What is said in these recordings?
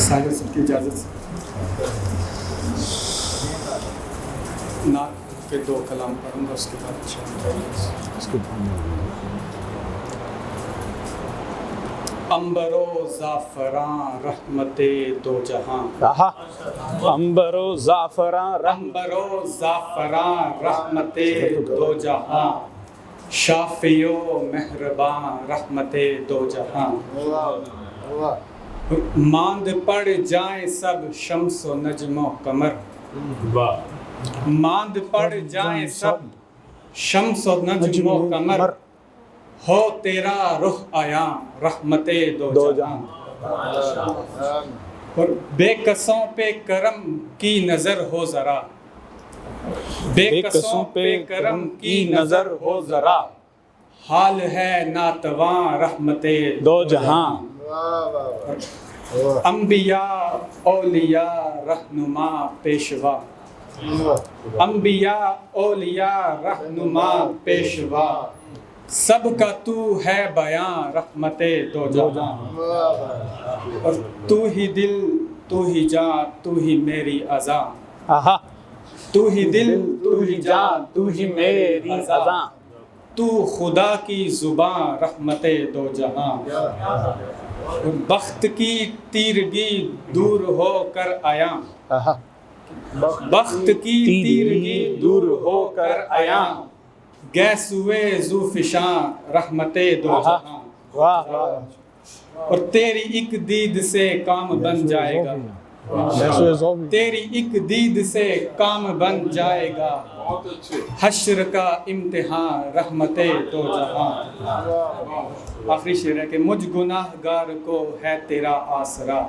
ساحر صاحب کی اجازت سے نعت کے 2 کلام پڑھوں گا، اس کے بعد عنبر و زعفراں رحمت دو جہاں، عنبر و زعفراں عنبر و زعفراں رحمت دو جہاں، شافی و مہرباں رحمت دو جہاں، ماند پڑ جائیں سب شمس و نجم و قمر، ماند پڑ جائیں سب شمس و نجم و قمر، ہو تیرا رخ عیاں رحمت دو جہاں، اور بے کسوں پہ کرم کی نظر ہو ذرا، بے کسوں پہ کرم کی نظر ہو ذرا، حال ہے ناتواں رحمت دو جہاں، انبیاء اولیاء رہنما پیشوا، انبیاء اولیاء رہنما پیشوا، سب کا تو ہے بیاں رحمت دو جہاں، اور تو ہی دل تو ہی جان تو ہی میری عزا، تو ہی دل تو ہی جان تو ہی میری عزا، تو خدا کی زباں رحمت دو جہاں، بخت کی تیرگی دور ہو کر آیا، بخت کی تیرگی دور ہو کر آیا، گیسوئے ذوفشاں رحمت دو جہاں، اور تیری ایک دید سے کام بن جائے گا، تیری ایک دید سے کام بن جائے گا، حشر کا امتحان رحمت دو جہاں، آخری شعر ہے کہ مجھ گناہ گار کو ہے تیرا آسرا،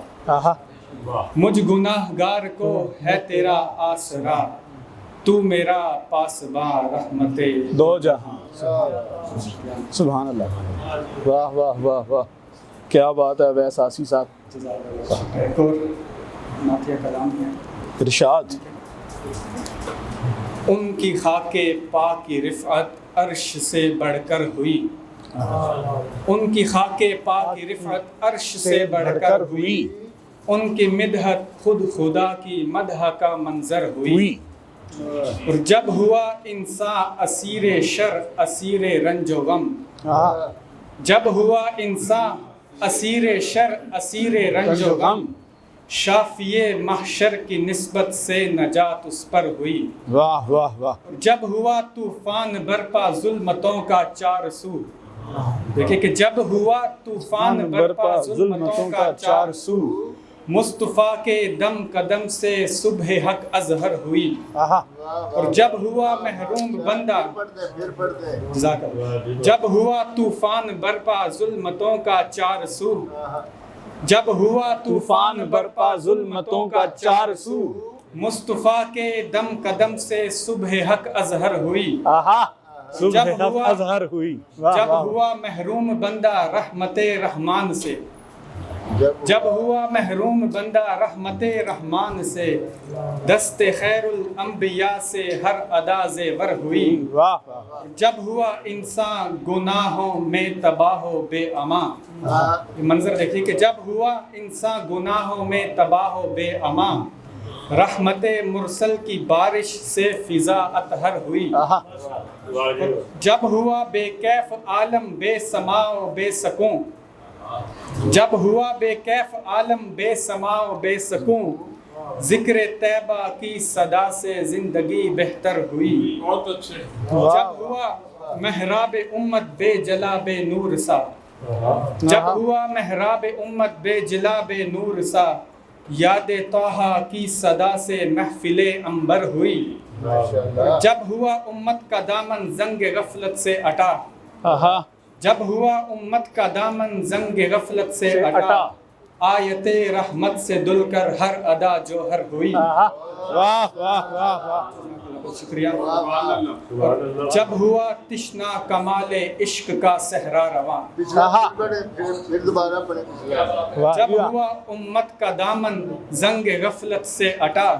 مجھ گناہ گار کو ہے تیرا آسرا، تو میرا پاسباں رحمت دو جہاں۔ سبحان اللہ، واہ واہ واہ واہ، کیا بات ہے ویس آسی صاحب۔ ایک اور نعتیہ کلام ہے، ارشاد۔ ان کی خاک پاک کی رفعت عرش سے بڑھ کر ہوئی، ان کی خاک پاک کی رفعت عرش سے بڑھ کر ہوئی، ان کی مدحت خود خدا کی مدح کا منظر ہوئی، اور جب ہوا انسان اسیر شر اسیر رنج و غم، جب ہوا انسان اسیر شر اسیر رنج و غم، شافی محشر کی نسبت سے نجات اس پر ہوئی، واہ واہ واہ۔ جب ہوا طوفان برپا ظلمتوں کا چار سو، دیکھیں کہ جب ہوا طوفان برپا ظلمتوں کا چار سو، مصطفیٰ کے دم قدم سے صبح حق اظہر ہوئی، اور جب ہوا محروم بندہ، جب ہوا طوفان برپا ظلمتوں کا چار سو، جب ہوا طوفان برپا ظلمتوں کا چار سو، مصطفیٰ کے دم قدم سے صبح حق اظہر ہوئی، جب ہوا محروم بندہ رحمت رحمان سے، جب ہوا محروم بندہ رحمت رحمان سے، دست خیر الانبیاء سے ہر ادا زیور ہوئی، جب ہوا انسان گناہوں میں تباہ و بے امان، یہ منظر دیکھیے کہ جب ہوا انسان گناہوں میں تباہ و بے امان، رحمت مرسل کی بارش سے فضا اطہر ہوئی، جب ہوا بے کیف عالم بے سماع و بے سکون، جب ہوا بے کیف عالم بے سماع و بے سکون، ذکر طیبہ کی صدا سے زندگی بہتر ہوئی، جب ہوا محراب امت بے جلا بے نور سا، جب ہوا محراب امت بے جلا بے نور سا، یاد طٰہٰ کی صدا سے محفل عنبر ہوئی، جب ہوا امت کا دامن زنگ غفلت سے اٹا، جب ہوا امت کا دامن زنگ غفلت سے اٹا، آیت رحمت سے دل کر ہر ادا جوہر ہوئی، شکریہ، جب ہوا تشنا کمال عشق کا صحرا رواں، جب ہوا امت کا دامن زنگ غفلت سے اٹا،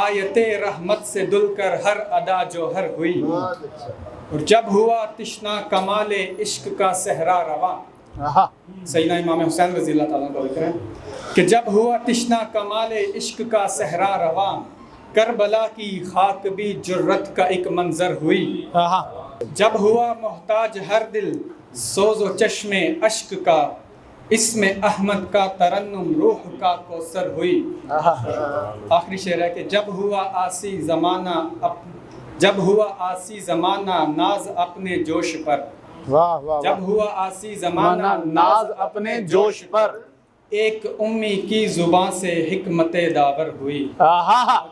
آیت رحمت سے دل کر ہر ادا جوہر ہوئی، اور جب ہوا تشنا کمال عشق کا صحرا رواں، آہا سیدنا امام حسین رضی اللہ تعالیٰ کا ذکر ہے کہ جب ہوا تشنا کمال عشق کا صحرا رواں، کربلا کی خاک بھی جرت کا ایک منظر ہوئی، آہا جب ہوا محتاج ہر دل سوز و چشم اشک کا، اس میں احمد کا ترنم روح کا کوثر ہوئی۔ آہا آخری شعر ہے کہ جب ہوا آسی زمانہ ناز اپنے جوش پر، واہ واہ جب ہوا آسی زمانہ ناز اپنے جوش پر، ایک امی کی زبان سے حکمت داور ہوئی۔ آہا